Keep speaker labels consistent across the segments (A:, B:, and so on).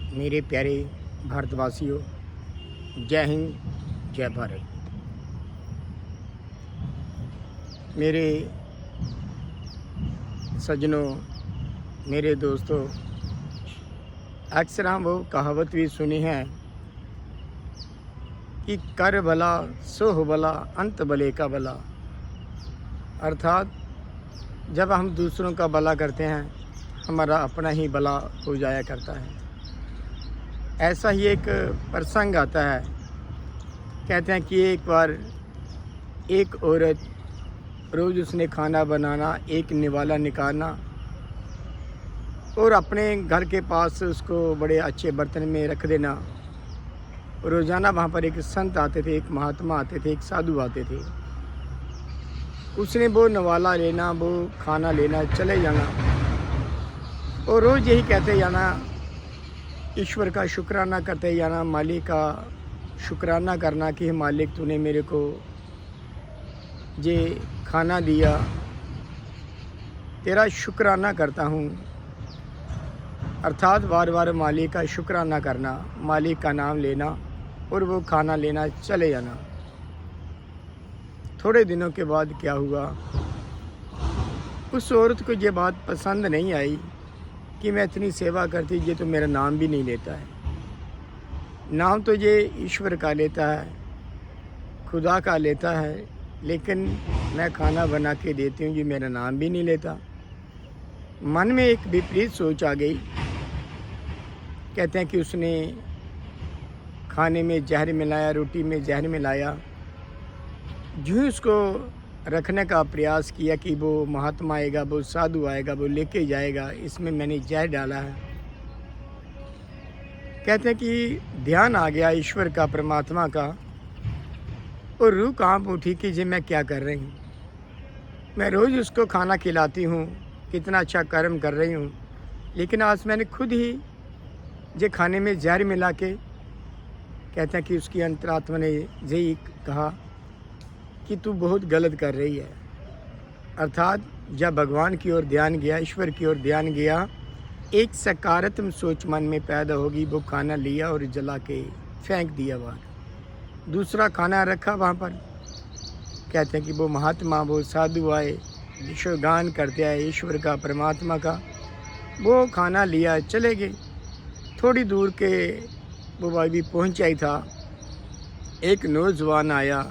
A: मेरे प्यारे भारतवासियों, जय हिंद जय भारत। मेरे सज्जनों, मेरे दोस्तों, अक्सर हम वो कहावत भी सुनी है कि कर भला सो हो भला अंत भले का भला। अर्थात जब हम दूसरों का भला करते हैं, हमारा अपना ही भला हो जाया करता है। ऐसा ही एक प्रसंग आता है। कहते हैं कि एक बार एक औरत रोज़ उसने खाना बनाना, एक निवाला निकालना और अपने घर के पास उसको बड़े अच्छे बर्तन में रख देना। रोज़ाना वहाँ पर एक संत आते थे, एक महात्मा आते थे, एक साधु आते थे। उसने वो नवाला लेना, वो खाना लेना, चले जाना और रोज़ यही कहते जाना, ईश्वर का शुक्राना करते जाना, मालिक का शुक्राना करना कि मालिक तूने मेरे को ये खाना दिया, तेरा शुक्राना करता हूँ। अर्थात बार बार मालिक का शुक्राना करना, मालिक का नाम लेना और वो खाना लेना, चले जाना। थोड़े दिनों के बाद क्या हुआ, उस औरत को ये बात पसंद नहीं आई कि मैं इतनी सेवा करती, ये तो मेरा नाम भी नहीं लेता है। नाम तो ये ईश्वर का लेता है, खुदा का लेता है, लेकिन मैं खाना बना के देती हूँ, ये मेरा नाम भी नहीं लेता। मन में एक विपरीत सोच आ गई। कहते हैं कि उसने खाने में जहर मिलाया, रोटी में जहर मिलाया। जो उसको रखने का प्रयास किया कि वो महात्मा आएगा, वो साधु आएगा, वो लेके जाएगा, इसमें मैंने जहर डाला है। कहते हैं कि ध्यान आ गया ईश्वर का, परमात्मा का, और रूह कांप उठी कि जी मैं क्या कर रही हूँ। मैं रोज़ उसको खाना खिलाती हूँ, कितना अच्छा कर्म कर रही हूँ, लेकिन आज मैंने खुद ही जे खाने में जहर मिला के। कहते हैं कि उसकी अंतरात्मा ने यही कहा कि तू बहुत गलत कर रही है। अर्थात जब भगवान की ओर ध्यान गया, ईश्वर की ओर ध्यान गया, एक सकारात्मक सोच मन में पैदा होगी। वो खाना लिया और जला के फेंक दिया बाहर। दूसरा खाना रखा वहाँ पर। कहते हैं कि वो महात्मा, वो साधु आए, ईश्वरगान करते आए ईश्वर का, परमात्मा का। वो खाना लिया, चले गए। थोड़ी दूर के वो भाई पहुँचा ही था, एक नौजवान आया।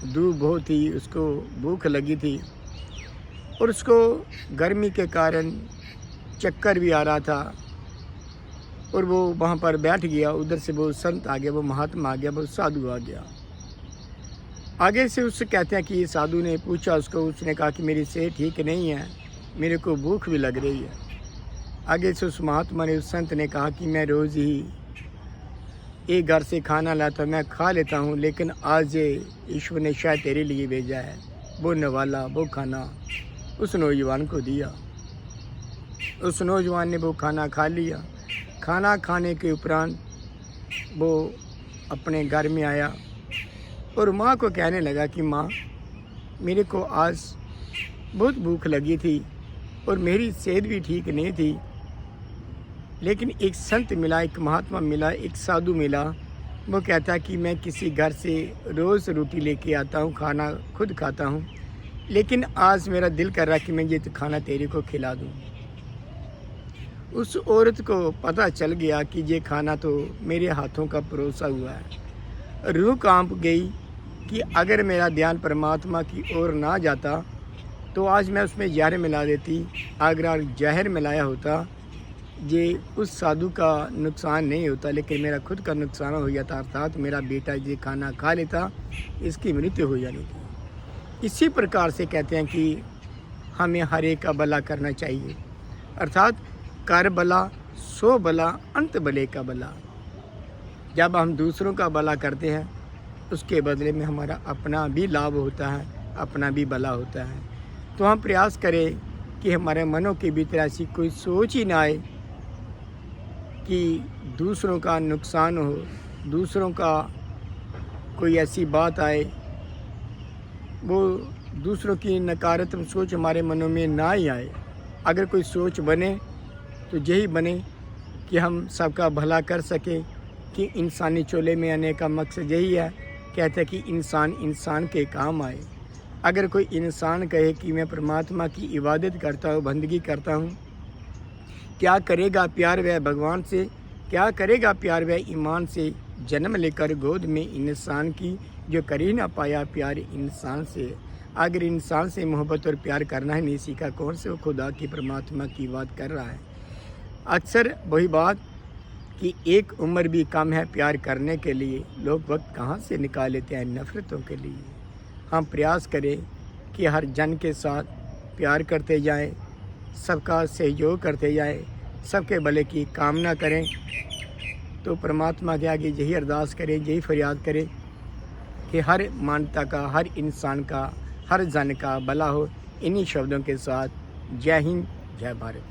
A: धूप बहुत ही, उसको भूख लगी थी और उसको गर्मी के कारण चक्कर भी आ रहा था, और वो वहाँ पर बैठ गया। उधर से वो संत आ गया, वो महात्मा आ गया, वो साधु आ गया। आगे से उससे कहते हैं कि साधु ने पूछा उसको, उसने कहा कि मेरी सेहत ठीक नहीं है, मेरे को भूख भी लग रही है। आगे से उस महात्मा ने, उस संत ने कहा कि मैं रोज़ ही एक घर से खाना लाता, मैं खा लेता हूँ, लेकिन आज ईश्वर ने शायद तेरे लिए भेजा है। वो नवाला, वो खाना उस नौजवान को दिया। उस नौजवान ने वो खाना खा लिया। खाना खाने के उपरांत वो अपने घर में आया और माँ को कहने लगा कि माँ, मेरे को आज बहुत भूख लगी थी और मेरी सेहत भी ठीक नहीं थी, लेकिन एक संत मिला, एक महात्मा मिला, एक साधु मिला। वो कहता कि मैं किसी घर से रोज़ रोटी लेके आता हूँ, खाना खुद खाता हूँ, लेकिन आज मेरा दिल कर रहा कि मैं ये खाना तेरे को खिला दूँ। उस औरत को पता चल गया कि ये खाना तो मेरे हाथों का परोसा हुआ है। रूह कांप गई कि अगर मेरा ध्यान परमात्मा की ओर ना जाता तो आज मैं उसमें जहर मिला देती। अगर जहर मिलाया होता, ये उस साधु का नुकसान नहीं होता, लेकिन मेरा खुद का नुकसान हो जाता। अर्थात मेरा बेटा ये खाना खा लेता, इसकी मृत्यु हो जानी थी। इसी प्रकार से कहते हैं कि हमें हर एक का भला करना चाहिए। अर्थात कर भला सो भला अंत भले का भला। जब हम दूसरों का भला करते हैं, उसके बदले में हमारा अपना भी लाभ होता है, अपना भी भला होता है। तो हम प्रयास करें कि हमारे मनों के भीतर ऐसी कोई सोच ही ना आए कि दूसरों का नुकसान हो, दूसरों का कोई ऐसी बात आए, वो दूसरों की नकारात्मक सोच हमारे मनों में ना ही आए। अगर कोई सोच बने तो यही बने कि हम सबका भला कर सकें, कि इंसानी चोले में आने का मकसद यही है। कहते हैं कि इंसान इंसान के काम आए। अगर कोई इंसान कहे कि मैं परमात्मा की इबादत करता हूँ, बंदगी करता हूँ, क्या करेगा प्यार वह भगवान से, क्या करेगा प्यार वह ईमान से, जन्म लेकर गोद में इंसान की, जो कर ही ना पाया प्यार इंसान से। अगर इंसान से मोहब्बत और प्यार करना ही नहीं सीखा, कौन से वो खुदा की परमात्मा की बात कर रहा है। अक्सर वही बात कि एक उम्र भी कम है प्यार करने के लिए, लोग वक्त कहाँ से निकाल लेते हैं नफ़रतों के लिए। हम प्रयास करें कि हर जन के साथ प्यार करते जाएं, सबका सहयोग करते जाएं, सबके भले की कामना करें। तो परमात्मा के आगे यही अरदास करें, यही फरियाद करें कि हर मानवता का, हर इंसान का, हर जन का भला हो। इन्हीं शब्दों के साथ जय हिंद, जय भारत।